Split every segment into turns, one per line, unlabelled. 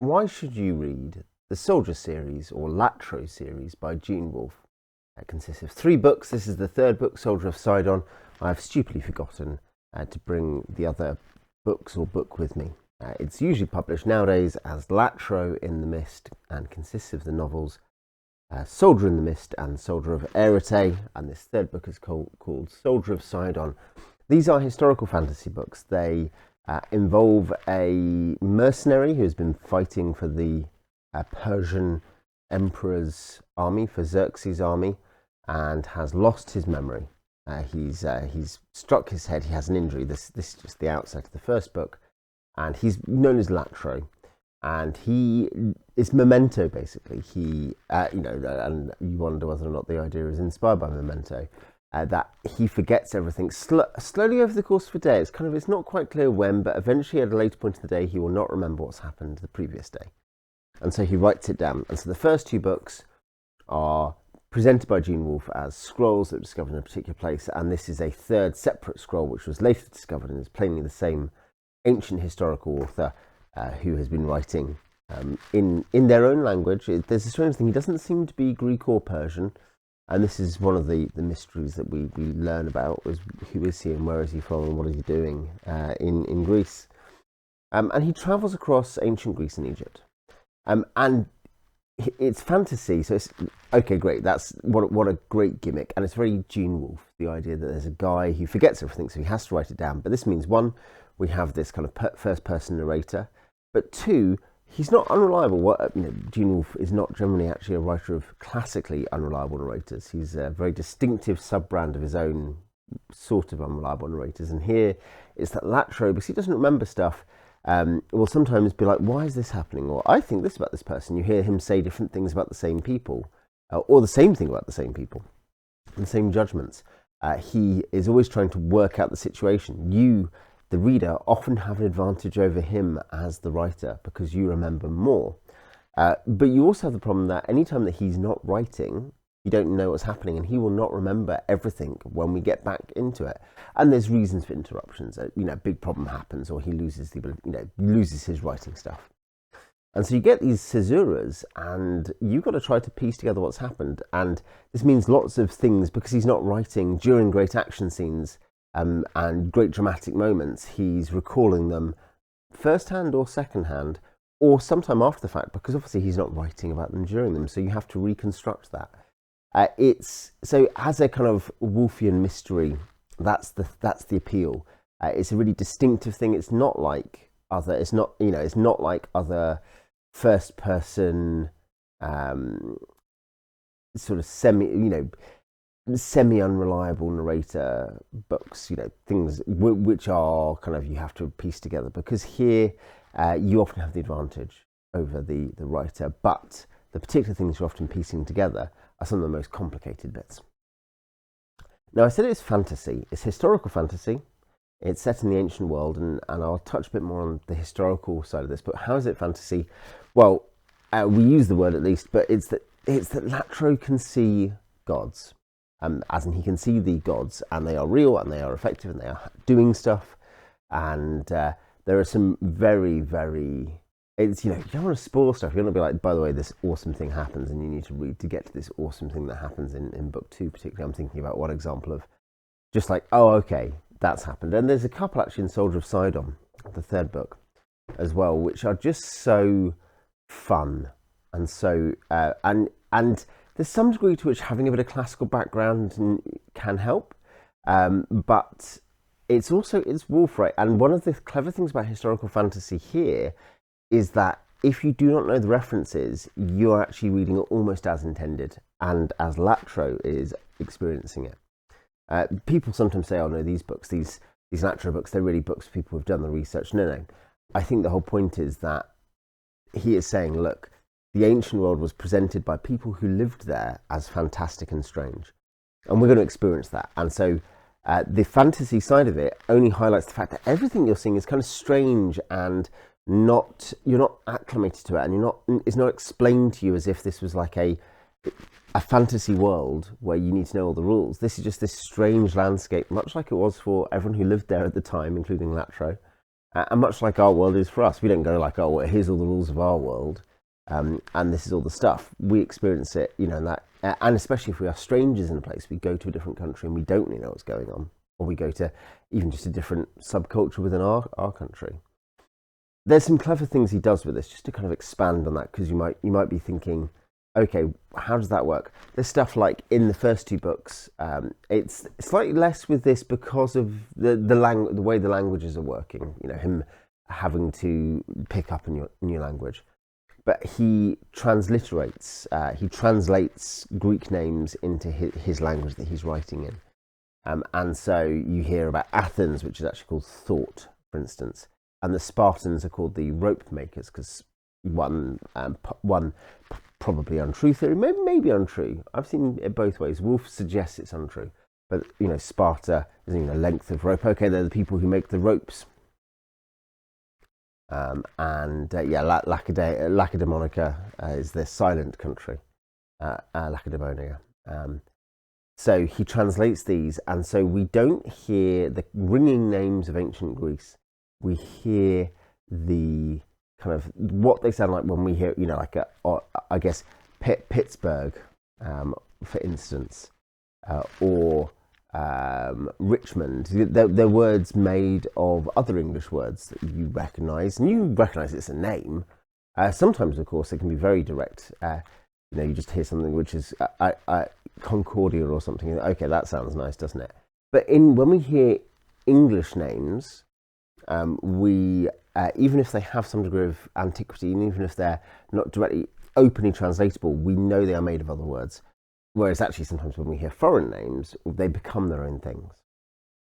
Why should you read the Soldier series or Latro series by Gene Wolfe? It consists of 3 books. This is the 3rd book, Soldier of Sidon. I've stupidly forgotten to bring the other books or book with me. It's usually published nowadays as Latro in the Mist and consists of the novels Soldier in the Mist and Soldier of Arete, and this 3rd book is called Soldier of Sidon. These are historical fantasy books. They involve a mercenary who has been fighting for the Persian emperor's army, for Xerxes' army, and has lost his memory. He's struck his head. He has an injury. This is just the outset of the 1st book, and he's known as Latro, and he is Memento basically. He, and you wonder whether or not the idea is inspired by Memento. That he forgets everything slowly over the course of a day. It's not quite clear when, but eventually at a later point in the day, he will not remember what's happened the previous day. And so he writes it down. And so the first 2 books are presented by Gene Wolfe as scrolls that were discovered in a particular place. And this is a 3rd separate scroll, which was later discovered and is plainly the same ancient historical author who has been writing in their own language. There's a strange thing. He doesn't seem to be Greek or Persian. And this is one of the mysteries that we learn about, is who is he and where is he from and what is he doing in Greece. And he travels across ancient Greece and Egypt. And it's fantasy, so it's, okay, great, that's what a great gimmick. And it's very Gene Wolfe, the idea that there's a guy who forgets everything, so he has to write it down. But this means, 1, we have this kind of first-person narrator, but 2, he's not unreliable. Gene Wolfe is not generally actually a writer of classically unreliable narrators. He's a very distinctive sub-brand of his own sort of unreliable narrators. And here it's that Latro, because he doesn't remember stuff, will sometimes be like, why is this happening? Or I think this about this person. You hear him say different things about the same people, or the same thing about the same people, and the same judgments. He is always trying to work out the situation. You, the reader, often have an advantage over him as the writer because you remember more. But you also have the problem that anytime that he's not writing, you don't know what's happening, and he will not remember everything when we get back into it. And there's reasons for interruptions. A big problem happens, or he loses loses his writing stuff. And so you get these caesuras, and you've got to try to piece together what's happened. And this means lots of things, because he's not writing during great action scenes and great dramatic moments. He's recalling them first-hand or second-hand, or sometime after the fact, because obviously he's not writing about them during them. So you have to reconstruct that. So as a kind of Wolfian mystery, that's the appeal. It's a really distinctive thing. It's not like other. It's not like other first-person sort of semi-unreliable narrator books. Things which are kind of, you have to piece together, because here you often have the advantage over the writer, but the particular things you're often piecing together are some of the most complicated bits. Now, I said it's fantasy. It's historical fantasy. It's set in the ancient world, and I'll touch a bit more on the historical side of this. But how is it fantasy? Well, we use the word at least, but it's that Latro can see gods, as in he can see the gods, and they are real, and they are effective, and they are doing stuff. And there are some very, very... you don't want to spoil stuff. You don't want to be like, by the way, this awesome thing happens, and you need to read to get to this awesome thing that happens in book 2 particularly. I'm thinking about one example of just like, oh, okay, that's happened. And there's a couple actually in Soldier of Sidon, the 3rd book, as well, which are just so fun. And so, and there's some degree to which having a bit of classical background can help. But it's Wolfe, right? And one of the clever things about historical fantasy here is that if you do not know the references, you're actually reading it almost as intended, and as Latro is experiencing it. People sometimes say, oh no, these Latro books, they're really books for people who've done the research. No. I think the whole point is that he is saying, look, the ancient world was presented by people who lived there as fantastic and strange. And we're going to experience that. And so the fantasy side of it only highlights the fact that everything you're seeing is kind of strange, and you're not acclimated to it, and it's not explained to you as if this was like a fantasy world where you need to know all the rules. This is just this strange landscape, much like it was for everyone who lived there at the time, including Latro. And much like our world is for us, we don't go like, oh, well, here's all the rules of our world, and this is all the stuff. We experience it, and especially if we are strangers in a place, we go to a different country and we don't really know what's going on, or we go to even just a different subculture within our country. There's some clever things he does with this, just to kind of expand on that, because you might be thinking, okay, how does that work? There's stuff like in the first 2 books, it's slightly less with this because of the way the languages are working. Him having to pick up a new language, but he translates Greek names into his language that he's writing in, and so you hear about Athens, which is actually called thought, for instance, and the Spartans are called the rope makers, because one probably untrue theory, maybe untrue. I've seen it both ways. Wolfe suggests it's untrue, but Sparta is length of rope. Okay, they're the people who make the ropes. Lacedaemonica is the silent country, Lacedaemonia. So he translates these, and so we don't hear the ringing names of ancient Greece. We hear the kind of what they sound like when we hear, I guess Pittsburgh, for instance, or Richmond. They're words made of other English words that you recognise, and you recognise it's a name. Sometimes, of course, it can be very direct. You just hear something which is Concordia or something. Okay, that sounds nice, doesn't it? But when we hear English names, we even if they have some degree of antiquity, and even if they're not directly openly translatable, we know they are made of other words. Whereas actually sometimes when we hear foreign names, they become their own things.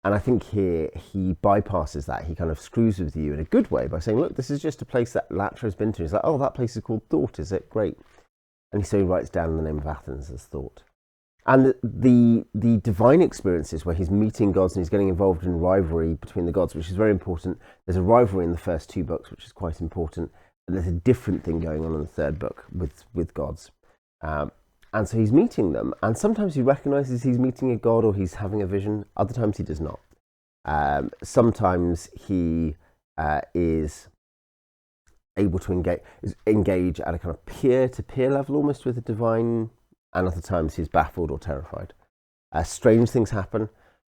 And I think here he bypasses that. He kind of screws with you in a good way by saying, look, this is just a place that Latro's been to. He's like, oh, that place is called Thought, is it? Great. And so he writes down the name of Athens as Thought. And the divine experiences where he's meeting gods and he's getting involved in rivalry between the gods, which is very important. There's a rivalry in the first 2 books, which is quite important. And there's a different thing going on in the 3rd book with gods. And so he's meeting them. And sometimes he recognises he's meeting a god or he's having a vision. Other times he does not. Sometimes he is able to engage at a kind of peer-to-peer level almost with the divine, and other times he's baffled or terrified. Strange things happen.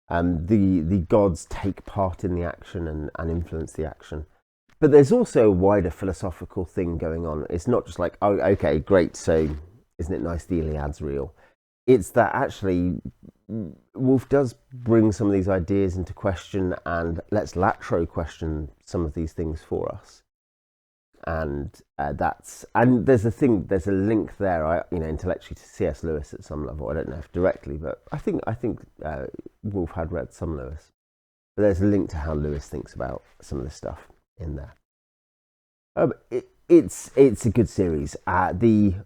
The gods take part in the action and influence the action. But there's also a wider philosophical thing going on. It's not just like, oh, okay, great, so isn't it nice the Iliad's real? It's that actually Wolfe does bring some of these ideas into question and lets Latro question some of these things for us. And there's a link there, intellectually to C.S. Lewis at some level. I don't know if directly, but I think Wolfe had read some Lewis. But there's a link to how Lewis thinks about some of this stuff in there. It's a good series. The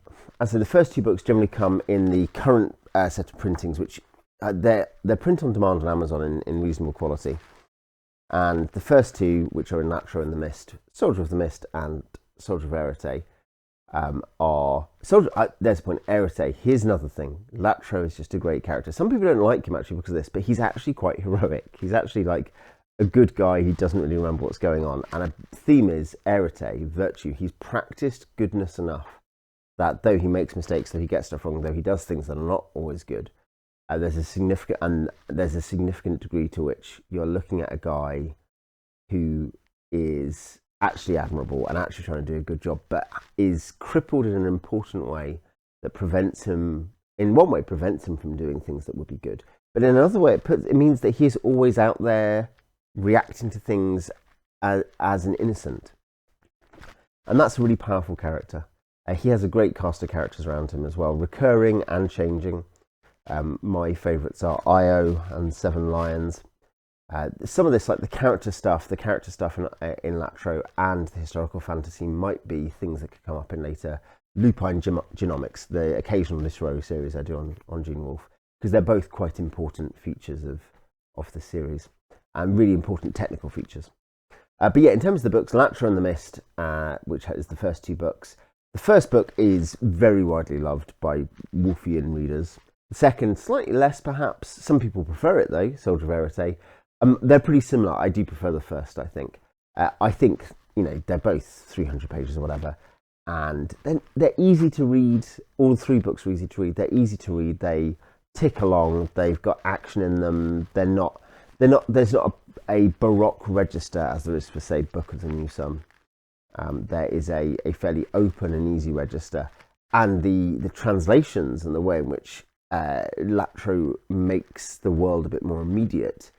first 2 books generally come in the current set of printings, which they're print on demand on Amazon in reasonable quality. And the first 2, which are in Latro and the Mist, Soldier of the Mist and Soldier of Arete, there's a point. Arete, here's another thing. Latro is just a great character. Some people don't like him actually because of this, but he's actually quite heroic. He's actually like a good guy who doesn't really remember what's going on. And a theme is Arete, virtue. He's practiced goodness enough that though he makes mistakes, though he gets stuff wrong, though he does things that are not always good, there's a significant degree to which you're looking at a guy who is actually admirable and actually trying to do a good job, but is crippled in an important way that prevents him from doing things that would be good. But in another way, it means that he is always out there reacting to things as an innocent. And that's a really powerful character. He has a great cast of characters around him as well, recurring and changing. My favourites are Io and Seven Lions. Some of this, like the character stuff in Latro and the historical fantasy, might be things that could come up in later Lupine Genomics, the occasional literary series I do on Gene Wolfe, because they're both quite important features of the series and really important technical features. But yeah, in terms of the books, Latro and the Mist, which is the first 2 books, the first book is very widely loved by Wolfian readers. The second, slightly less perhaps. Some people prefer it though, Soldier of Arete. They're pretty similar. I do prefer the first, I think. I think, they're both 300 pages or whatever, and then they're easy to read. All three books are easy to read. They're easy to read. They tick along. They've got action in them. There's not a baroque register as there is for, say, Book of the New Sun. There is a fairly open and easy register, and the translations and the way in which Latro makes the world a bit more immediate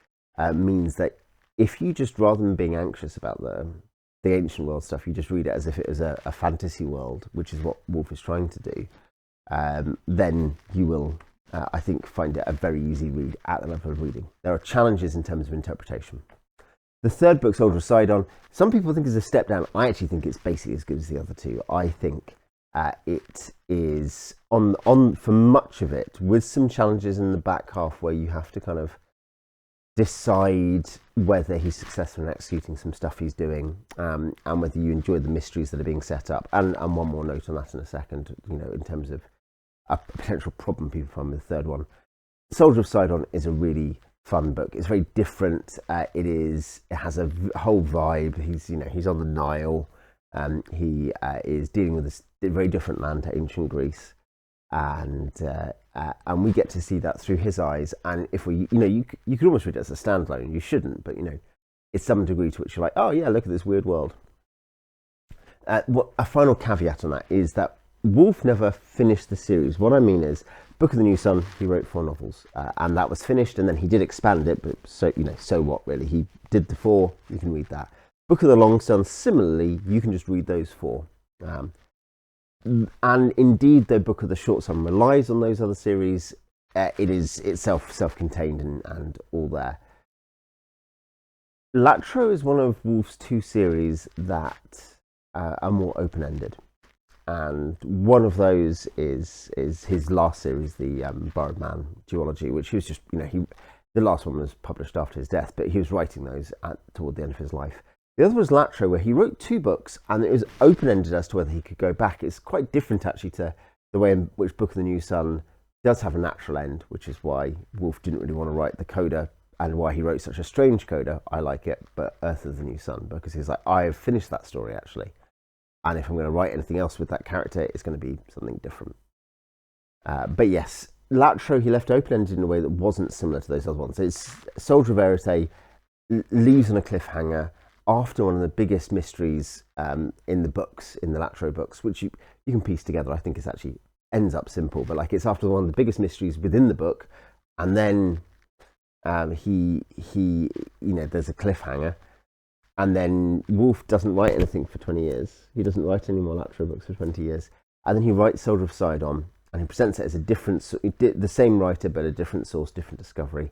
means that if you just, rather than being anxious about the ancient world stuff, you just read it as if it was a fantasy world, which is what Wolfe is trying to do, then you will, I think, find it a very easy read at the level of reading. There are challenges in terms of interpretation. The third book, Soldier of Sidon, some people think is a step down. I actually think it's basically as good as the other two. I think it is on for much of it, with some challenges in the back half where you have to kind of decide whether he's successful in executing some stuff he's doing, and whether you enjoy the mysteries that are being set up. And one more note on that in a second, in terms of a potential problem people find with the third one. Soldier of Sidon is a really fun book. It's very different. It has a whole vibe. He's on the Nile. He is dealing with a very different land to ancient Greece, and we get to see that through his eyes. And if you could almost read it as a standalone. You shouldn't, but it's some degree to which you're like, oh yeah, look at this weird world. A final caveat on that is that Wolfe never finished the series. What I mean is, Book of the New Sun, he wrote 4 novels, and that was finished, and then he did expand it, but so what really? He did the 4, you can read that. Book of the Long Sun, similarly, you can just read those 4. And indeed, the Book of the Short Sun relies on those other series. It is itself self-contained and all there. Latro is one of Wolfe's 2 series that are more open-ended. And one of those is his last series, the Borrowed Man duology, which he was just, the last one was published after his death, but he was writing those toward the end of his life. The other was Latro, where he wrote 2 books, and it was open-ended as to whether he could go back. It's quite different, actually, to the way in which Book of the New Sun does have a natural end, which is why Wolfe didn't really want to write the coda, and why he wrote such a strange coda. I like it, but Earth of the New Sun, because he's like, I have finished that story, actually. And if I'm going to write anything else with that character, it's going to be something different. But yes, Latro he left open-ended in a way that wasn't similar to those other ones. It's Soldier of Arete leaves on a cliffhanger after one of the biggest mysteries in the books, in the Latro books, which you can piece together. I think it actually ends up simple, but it's after one of the biggest mysteries within the book, and then he there's a cliffhanger. And then Wolfe doesn't write anything for 20 years. He doesn't write any more Latro books for 20 years. And then he writes Soldier of Sidon, and he presents it as the same writer, but a different source, different discovery.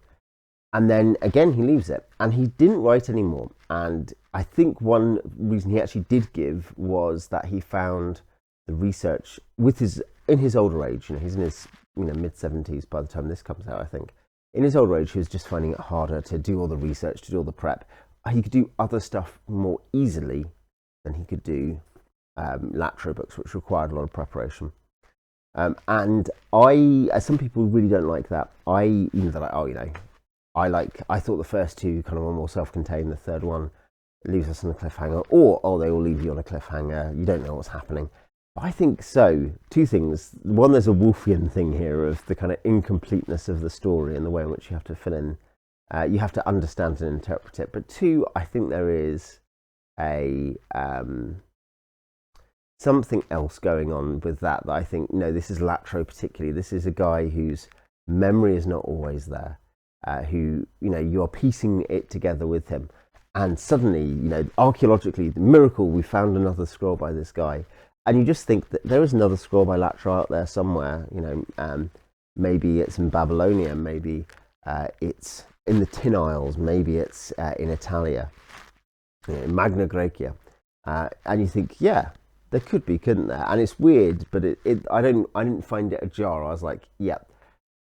And then again, he leaves it, and he didn't write anymore. And I think one reason he actually did give was that he found the research in his older age. He's in his mid-70s by the time this comes out, I think. In his older age, he was just finding it harder to do all the research, to do all the prep. He could do other stuff more easily than he could do Latro books, which required a lot of preparation. And some people really don't like that. I thought the first 2 kind of were more self-contained. The third one leaves us on a cliffhanger, or they will leave you on a cliffhanger. You don't know what's happening. I think so. 2 things. One, there's a Wolfian thing here of the kind of incompleteness of the story and the way in which you have to fill in. You have to understand and interpret it. But 2, I think there is something else going on with that I think, this is Latro particularly. This is a guy whose memory is not always there, who, you're piecing it together with him. And suddenly, archaeologically, the miracle, we found another scroll by this guy. And you just think that there is another scroll by Latro out there somewhere. Maybe it's in Babylonia, maybe it's in the Tin Isles, maybe it's in Italia, in Magna Graecia, and you think, yeah, there could be, couldn't there? And it's weird, but I didn't find it ajar. I was like, yeah,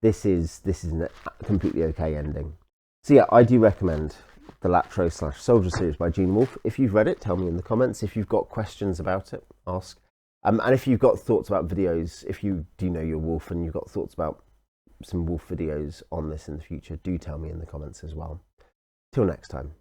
this is a completely okay ending. So yeah, I do recommend the Latro / Soldier series by Gene Wolfe. If you've read it, tell me in the comments. If you've got questions about it, ask. And if you've got thoughts about videos, if you do know your Wolfe and you've got thoughts about some Wolfe videos on this in the future, do tell me in the comments as well. Till next time.